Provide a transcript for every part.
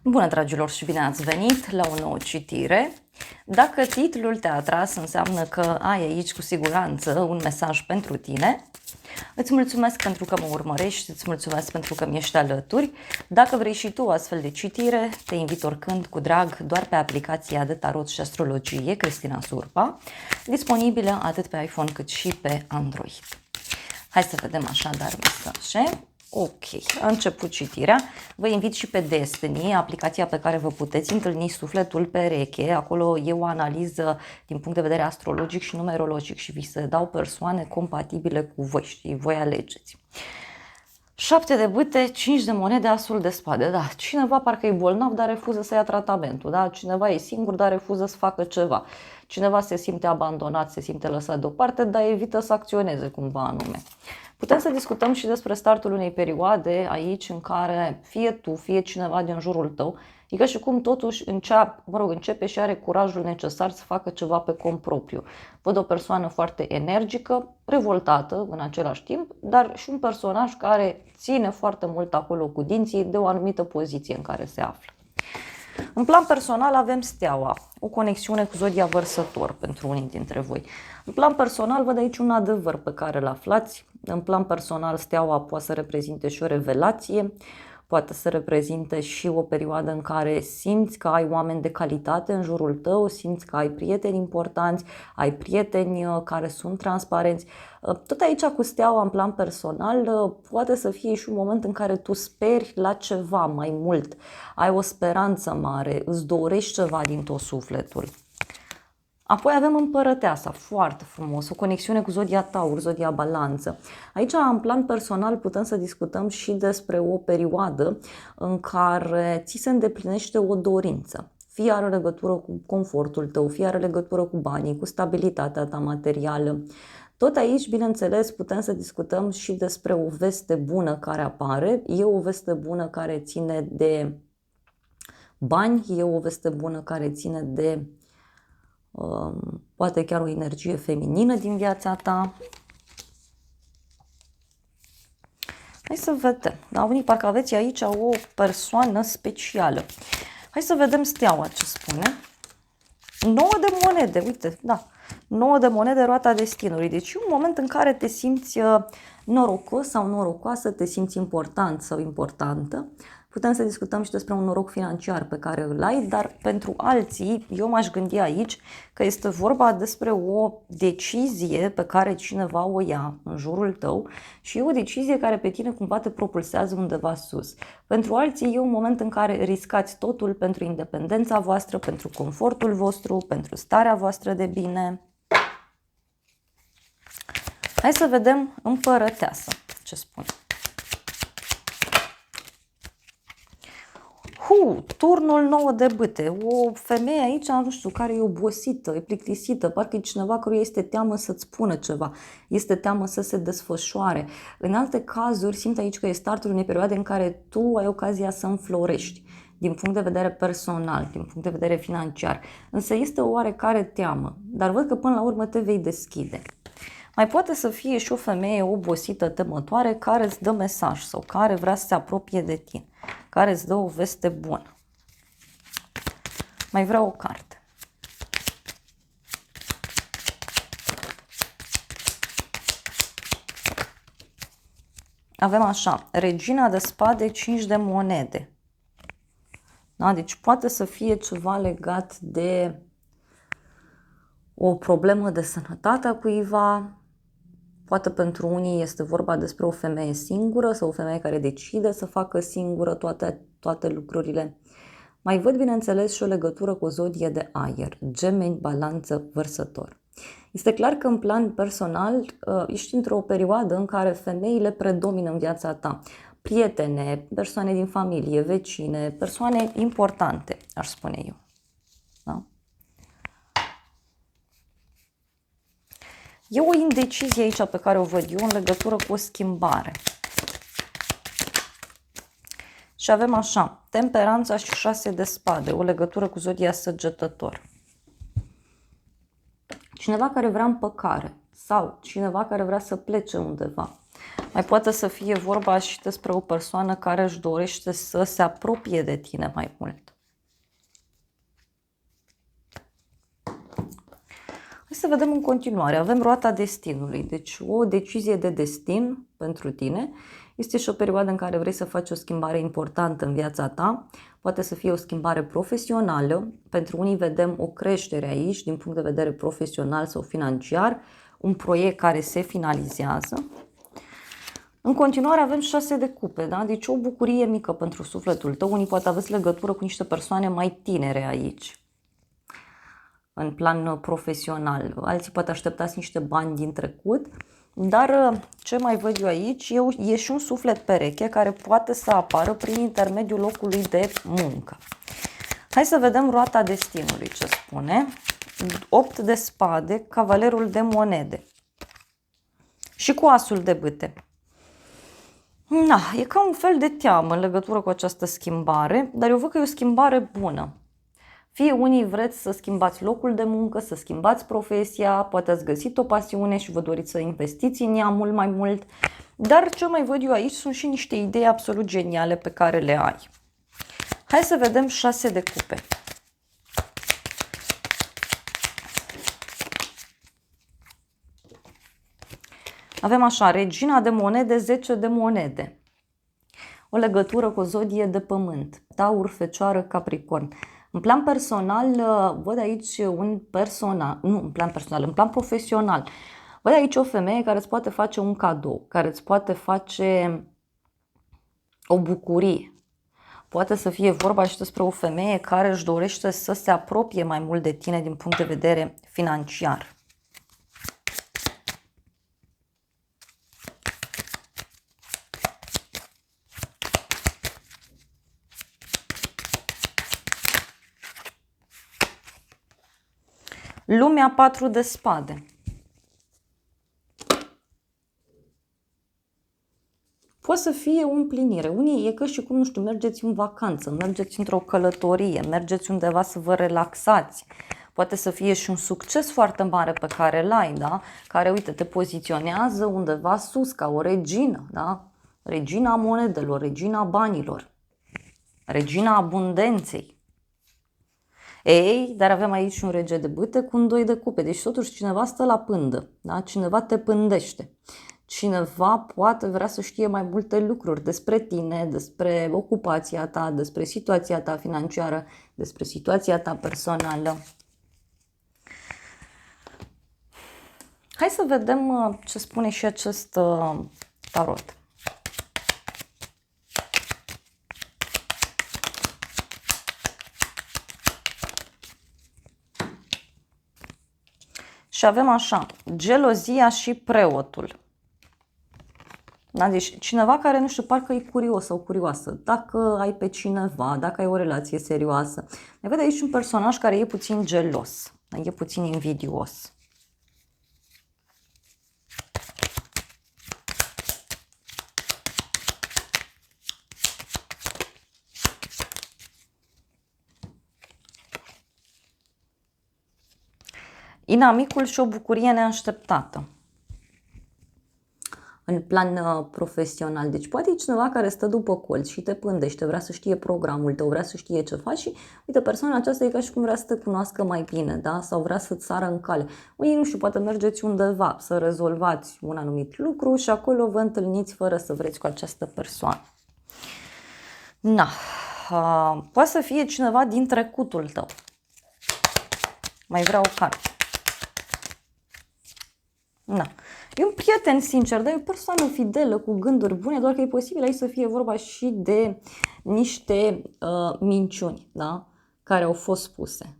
Bună, dragilor, și bine ați venit la o nouă citire. Dacă titlul te-a atras, înseamnă că ai aici cu siguranță un mesaj pentru tine. Îți mulțumesc pentru că mă urmărești, îți mulțumesc pentru că mi ești alături. Dacă vrei și tu astfel de citire, te invit oricând cu drag doar pe aplicația de tarot și astrologie Cristina Surpa, disponibilă atât pe iPhone cât și pe Android. Hai să vedem așadar mesaje. Ok, a început citirea. Vă invit și pe Destiny, aplicația pe care vă puteți întâlni sufletul pereche. Acolo e o analiză din punct de vedere astrologic și numerologic și vi se dau persoane compatibile cu voi și voi alegeți. 7 de bâte, 5 de monede, asul de spade. Da, cineva parcă e bolnav, dar refuză să ia tratamentul. Da? Cineva e singur, dar refuză să facă ceva. Cineva se simte abandonat, se simte lăsat deoparte, dar evită să acționeze cumva anume. Putem să discutăm și despre startul unei perioade aici în care fie tu, fie cineva din jurul tău, e ca și cum totuși începe și are curajul necesar să facă ceva pe cont propriu. Văd o persoană foarte energică, revoltată în același timp, dar și un personaj care ține foarte mult acolo cu dinții de o anumită poziție în care se află. În plan personal avem Steaua, o conexiune cu zodia Vărsător pentru unii dintre voi. În plan personal văd aici un adevăr pe care îl aflați. În plan personal Steaua poate să reprezinte și o revelație, poate să reprezinte și o perioadă în care simți că ai oameni de calitate în jurul tău, simți că ai prieteni importanți, ai prieteni care sunt transparenți. Tot aici cu Steaua în plan personal poate să fie și un moment în care tu speri la ceva mai mult, ai o speranță mare, îți dorești ceva din tot sufletul. Apoi avem Împărăteasa, foarte frumos, o conexiune cu zodia Taur, zodia Balanță. Aici, în plan personal, putem să discutăm și despre o perioadă în care ți se îndeplinește o dorință. Fie are legătură cu confortul tău, fie are legătură cu banii, cu stabilitatea ta materială. Tot aici, bineînțeles, putem să discutăm și despre o veste bună care apare. E o veste bună care ține de bani, e o veste bună care ține de poate chiar o energie feminină din viața ta. Hai să vedem. Da, unii parcă aveți aici o persoană specială. Hai să vedem Steaua ce spune. 9 de monede, uite, da. 9 de monede, roata destinului. Deci e un moment în care te simți norocos sau norocoasă, te simți important sau importantă. Putem să discutăm și despre un noroc financiar pe care îl ai, dar pentru alții, eu m-aș gândi aici că este vorba despre o decizie pe care cineva o ia în jurul tău și e o decizie care pe tine cumva te propulsează undeva sus. Pentru alții e un moment în care riscați totul pentru independența voastră, pentru confortul vostru, pentru starea voastră de bine. Hai să vedem Împărăteasă ce spune. Turnul 9 de bâte. O femeie aici, nu știu, care e obosită, e plictisită, parcă e cineva căruia este teamă să-ți spună ceva, este teamă să se desfășoare. În alte cazuri, simt aici că e startul unei perioade în care tu ai ocazia să înflorești din punct de vedere personal, din punct de vedere financiar. Însă este o oarecare teamă, dar văd că până la urmă te vei deschide. Mai poate să fie și o femeie obosită, temătoare, care îți dă mesaj sau care vrea să se apropie de tine, care îți dă o veste bună. Mai vreau o carte. Avem așa, Regina de spade, 5 de monede. Da? Deci poate să fie ceva legat de o problemă de sănătate a cuiva. Poate pentru unii este vorba despre o femeie singură sau o femeie care decide să facă singură toate lucrurile. Mai văd, bineînțeles, și o legătură cu o zodie de aer, Gemeni, Balanță, Vărsător. Este clar că în plan personal ești într-o perioadă în care femeile predomină în viața ta. Prietene, persoane din familie, vecine, persoane importante, aș spune eu. Da? E o indecizie aici pe care o văd eu în legătură cu o schimbare. Și avem așa, Temperanța și 6 de spade, o legătură cu zodia Săgetător. Cineva care vrea împăcare sau cineva care vrea să plece undeva. Mai poate să fie vorba și despre o persoană care își dorește să se apropie de tine mai mult. Hai să vedem în continuare. Avem roata destinului, deci o decizie de destin pentru tine. Este și o perioadă în care vrei să faci o schimbare importantă în viața ta. Poate să fie o schimbare profesională. Pentru unii vedem o creștere aici din punct de vedere profesional sau financiar. Un proiect care se finalizează. În continuare avem 6 de cupe, da? Deci o bucurie mică pentru sufletul tău. Unii poate aveți legătură cu niște persoane mai tinere aici, în plan profesional. Alții poate așteptați niște bani din trecut, dar ce mai văd eu aici e și un suflet pereche care poate să apară prin intermediul locului de muncă. Hai să vedem roata destinului ce spune. 8 de spade, cavalerul de monede și cu asul de bâte. Na, e ca un fel de teamă în legătură cu această schimbare, dar eu văd că e o schimbare bună. Fie unii vreți să schimbați locul de muncă, să schimbați profesia, poate ați găsit o pasiune și vă doriți să investiți în ea mult mai mult, dar ce mai văd eu aici sunt și niște idei absolut geniale pe care le ai. Hai să vedem 6 de cupe. Avem așa, regina de monede, 10 de monede. O legătură cu o zodie de pământ, Taur, Fecioară, Capricorn. În plan personal, văd aici în plan profesional, văd aici o femeie care îți poate face un cadou, care îți poate face o bucurie. Poate să fie vorba și despre o femeie care își dorește să se apropie mai mult de tine din punct de vedere financiar. Lumea, 4 de spade. Poate să fie o împlinire. Unii e că și cum, nu știu, mergeți în vacanță, mergeți într-o călătorie, mergeți undeva să vă relaxați. Poate să fie și un succes foarte mare pe care îl ai, da? Care, uite, te poziționează undeva sus, ca o regină, da? Regina monedelor, regina banilor, regina abundenței. Ei, dar avem aici un rege de bâte cu un 2 de cupe, deci totuși cineva stă la pândă, da? Cineva te pândește. Cineva poate vrea să știe mai multe lucruri despre tine, despre ocupația ta, despre situația ta financiară, despre situația ta personală. Hai să vedem ce spune și acest tarot. Și avem așa, gelozia și preotul. Da? Deci cineva care, nu știu, parcă e curios sau curioasă, dacă ai pe cineva, dacă ai o relație serioasă. Ne vede aici un personaj care e puțin gelos, e puțin invidios. Inamicul și o bucurie neașteptată. În plan profesional. Deci poate e cineva care stă după colț și te pândește, vrea să știe programul tău, vrea să știe ce faci și uite, persoana aceasta e ca și cum vrea să te cunoască mai bine, da? Sau vrea să-ți sară în cale. Unii, nu știu, poate mergeți undeva să rezolvați un anumit lucru și acolo vă întâlniți fără să vreți cu această persoană. Na, poate să fie cineva din trecutul tău. Mai vreau o carte. Na. E un prieten sincer, dar e o persoană fidelă, cu gânduri bune, doar că e posibil aici să fie vorba și de niște minciuni, da? Care au fost spuse.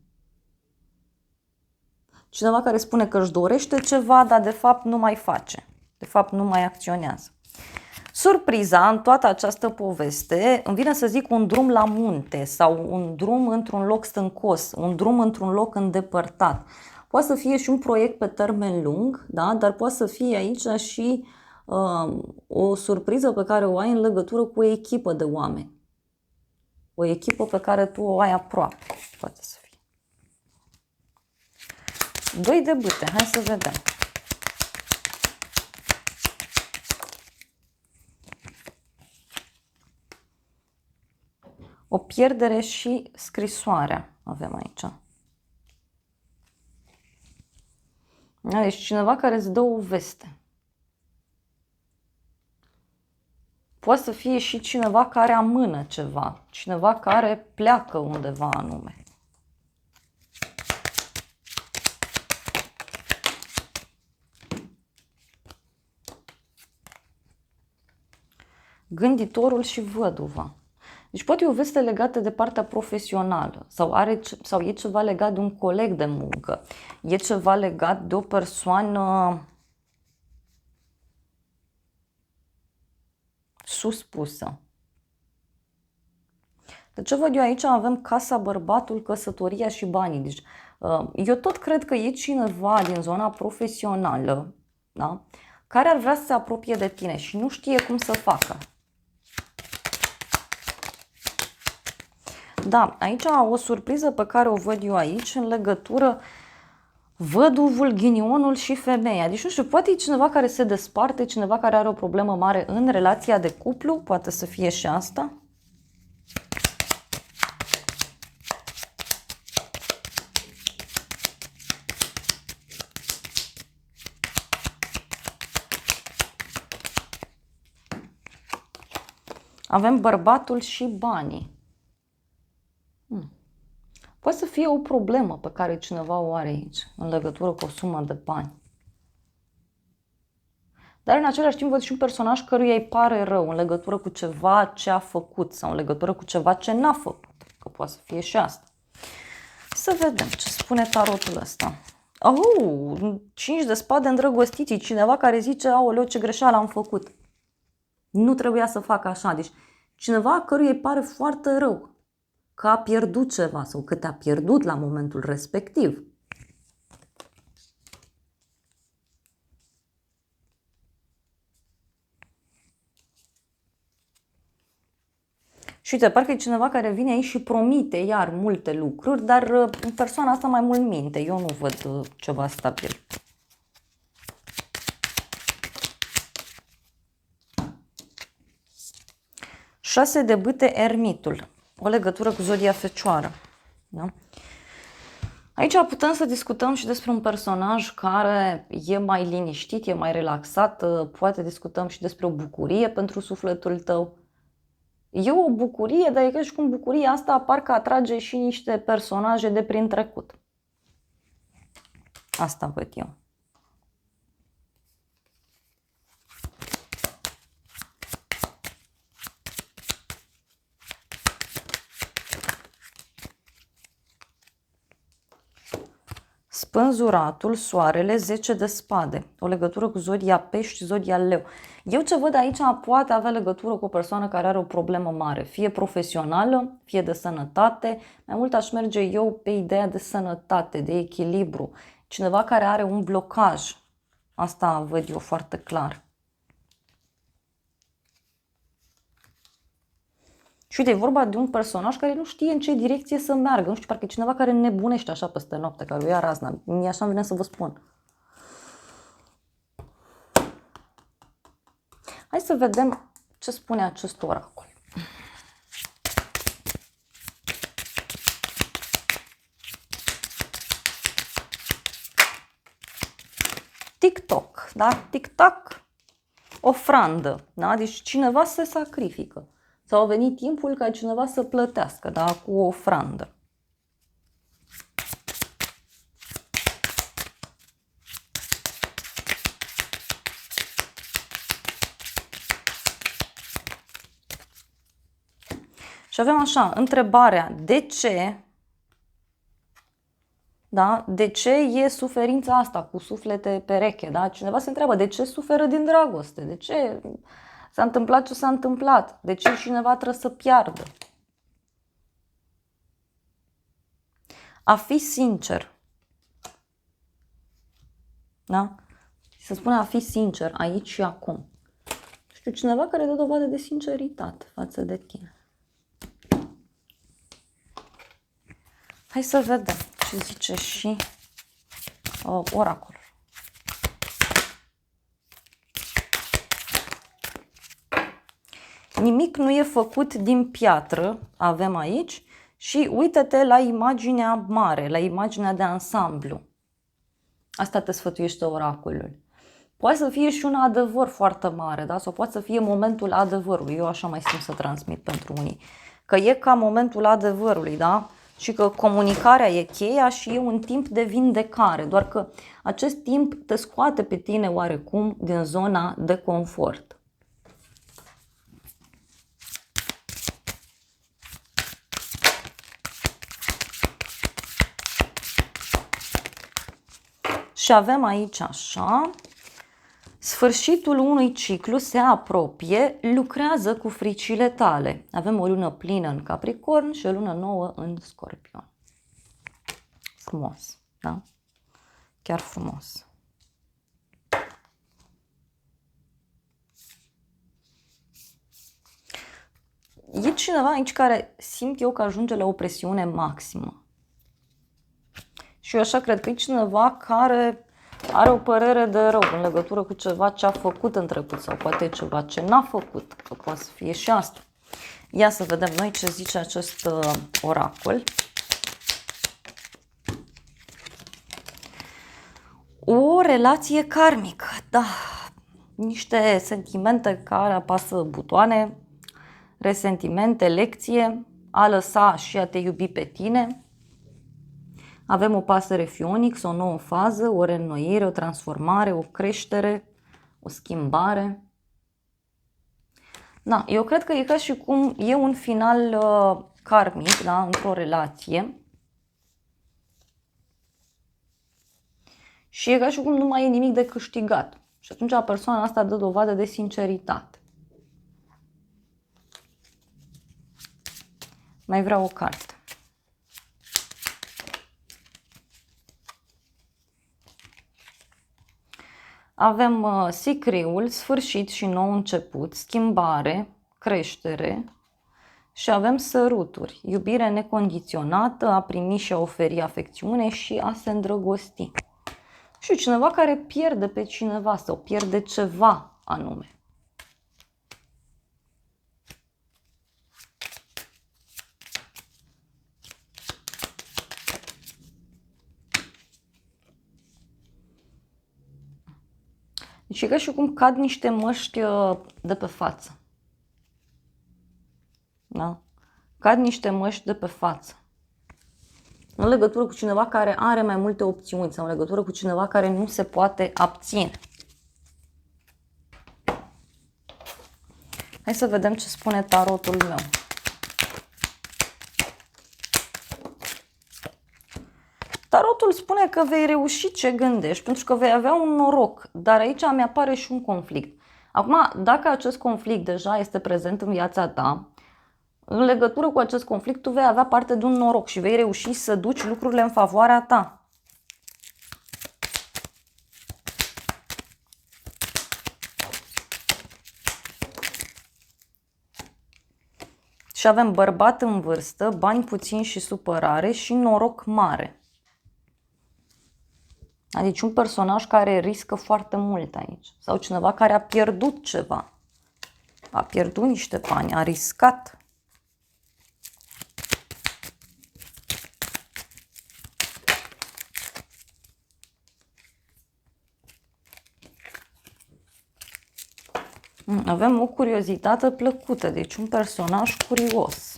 Cineva care spune că își dorește ceva, dar de fapt nu mai face, de fapt nu mai acționează. Surpriza în toată această poveste îmi vine să zic un drum la munte sau un drum într-un loc stâncos, un drum într-un loc îndepărtat. Poate să fie și un proiect pe termen lung, da? Dar poate să fie aici și o surpriză pe care o ai în legătură cu o echipă de oameni. O echipă pe care tu o ai aproape, poate să fie. 2 de bâte, hai să vedem. O pierdere și scrisoarea avem aici. Deci cineva care îți dă o veste. Poate să fie și cineva care amână ceva, cineva care pleacă undeva anume. Gânditorul și văduva. Deci poate e o veste legată de partea profesională sau e ceva legat de un coleg de muncă, e ceva legat de o persoană suspusă. De ce văd eu aici? Avem casa, bărbatul, căsătoria și banii. Deci, eu tot cred că e cineva din zona profesională, da? Care ar vrea să se apropie de tine și nu știe cum să facă. Da, aici o surpriză pe care o văd eu aici în legătură văduvul, ghinionul și femeia. Deci nu știu, poate e cineva care se desparte, cineva care are o problemă mare în relația de cuplu, poate să fie și asta. Avem bărbatul și banii. Poate să fie o problemă pe care cineva o are aici, în legătură cu o sumă de bani. Dar în același timp văd și un personaj căruia îi pare rău în legătură cu ceva ce a făcut sau în legătură cu ceva ce n-a făcut. Că poate să fie și asta. Să vedem ce spune tarotul ăsta. 5 de spade îndrăgostiții. Cineva care zice, aoleu, ce greșeală am făcut. Nu trebuia să fac așa. Deci cineva căruia îi pare foarte rău că a pierdut ceva sau că te-a pierdut la momentul respectiv. Și uite, parcă e cineva care vine aici și promite iar multe lucruri, dar persoana asta mai mult minte. Eu nu văd ceva stabil. Șase de bâte, ermitul. O legătură cu zodia Fecioară. Da? Aici putem să discutăm și despre un personaj care e mai liniștit, e mai relaxat. Poate discutăm și despre o bucurie pentru sufletul tău. E o bucurie, dar e ca și cum bucuria asta parcă atrage și niște personaje de prin trecut. Asta văd eu. Spânzuratul, soarele, 10 de spade. O legătură cu zodia pești, zodia leu. Eu ce văd aici poate avea legătură cu o persoană care are o problemă mare. Fie profesională, fie de sănătate. Mai mult aș merge eu pe ideea de sănătate, de echilibru. Cineva care are un blocaj. Asta văd eu foarte clar. Și uite, e vorba de un personaj care nu știe în ce direcție să meargă. Nu știu, parcă e cineva care nebunește așa peste noapte, care o ia razna. Mie așa îmi vine să vă spun. Hai să vedem ce spune acest oracol. TikTok, da? TikTok, ofrandă, da? Deci cineva se sacrifică. Sau a venit timpul ca cineva să plătească, da? Cu o ofrandă. Și avem așa, întrebarea, de ce, da? De ce e suferința asta cu suflete pereche, da? Cineva se întreabă, de ce suferă din dragoste? De ce s-a întâmplat ce s-a întâmplat? De ce cineva trebuie să piardă? A fi sincer. Da? Se spune a fi sincer aici și acum. Știu, cineva care dă dovadă de sinceritate față de tine. Hai să vedem ce zice și oracolul. nimic nu e făcut din piatră, avem aici, și uită-te la imaginea mare, la imaginea de ansamblu. Asta te sfătuiește oracolul. Poate să fie și un adevăr foarte mare, da? Sau poate să fie momentul adevărului. Eu așa mai simt să transmit pentru unii. Că e ca momentul adevărului, da? Și că comunicarea e cheia și e un timp de vindecare. Doar că acest timp te scoate pe tine oarecum din zona de confort. Și avem aici așa, sfârșitul unui ciclu se apropie, lucrează cu fricile tale. Avem o lună plină în Capricorn și o lună nouă în Scorpion. Frumos, da? Chiar frumos. E cineva aici care simt eu că ajunge la o presiune maximă. Și eu așa cred că e cineva care are o părere de rău în legătură cu ceva ce a făcut în trecut sau poate ceva ce n-a făcut, că poate să fie și asta. Ia să vedem noi ce zice acest oracol. O relație karmică, da, niște sentimente care apasă butoane, resentimente, lecție, a lăsa și a te iubi pe tine. Avem o pasăre Phoenix, o nouă fază, o reînnoire, o transformare, o creștere, o schimbare. Da, eu cred că e ca și cum e un final karmic, da, într-o relație. Și e ca și cum nu mai e nimic de câștigat. Și atunci persoana asta dă dovadă de sinceritate. Mai vreau o carte. Avem sicriul, sfârșit și nou început, schimbare, creștere și avem săruturi, iubire necondiționată, a primi și a oferi afecțiune și a se îndrăgosti. Și cineva care pierde pe cineva sau pierde ceva anume. Deci e ca și cum cad niște măști de pe față. Da? Cad niște măști de pe față. În legătură cu cineva care are mai multe opțiuni sau în legătură cu cineva care nu se poate abține. Hai să vedem ce spune tarotul meu. Tarotul spune că vei reuși ce gândești, pentru că vei avea un noroc, dar aici mi apare și un conflict. Acum, dacă acest conflict deja este prezent în viața ta, în legătură cu acest conflict tu vei avea parte de un noroc și vei reuși să duci lucrurile în favoarea ta. Și avem bărbat în vârstă, bani puțini și supărare și noroc mare. Adică un personaj care riscă foarte mult aici. Sau cineva care a pierdut ceva. A pierdut niște bani, a riscat. Avem o curiozitate plăcută, deci un personaj curios.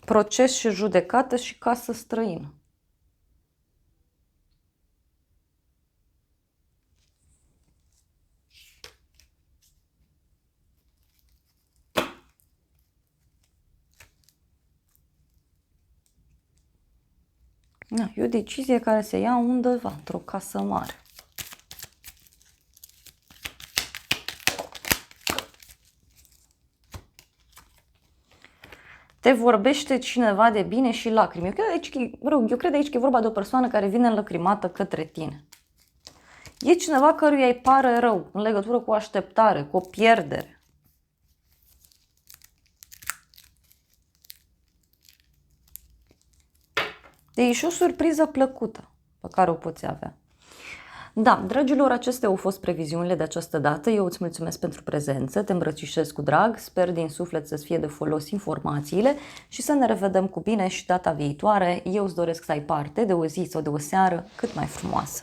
Proces și judecată și casă străină. Da, e o decizie care se ia undeva, într-o casă mare. Te vorbește cineva de bine și lacrimi. Eu cred aici că e vorba de o persoană care vine înlăcrimată către tine. E cineva căruia îi pare rău în legătură cu o așteptare, cu o pierdere. Deci e și o surpriză plăcută pe care o poți avea. Da, dragilor, acestea au fost previziunile de această dată. Eu îți mulțumesc pentru prezență, te îmbrățișez cu drag, sper din suflet să-ți fie de folos informațiile și să ne revedem cu bine și data viitoare. Eu îți doresc să ai parte de o zi sau de o seară cât mai frumoasă.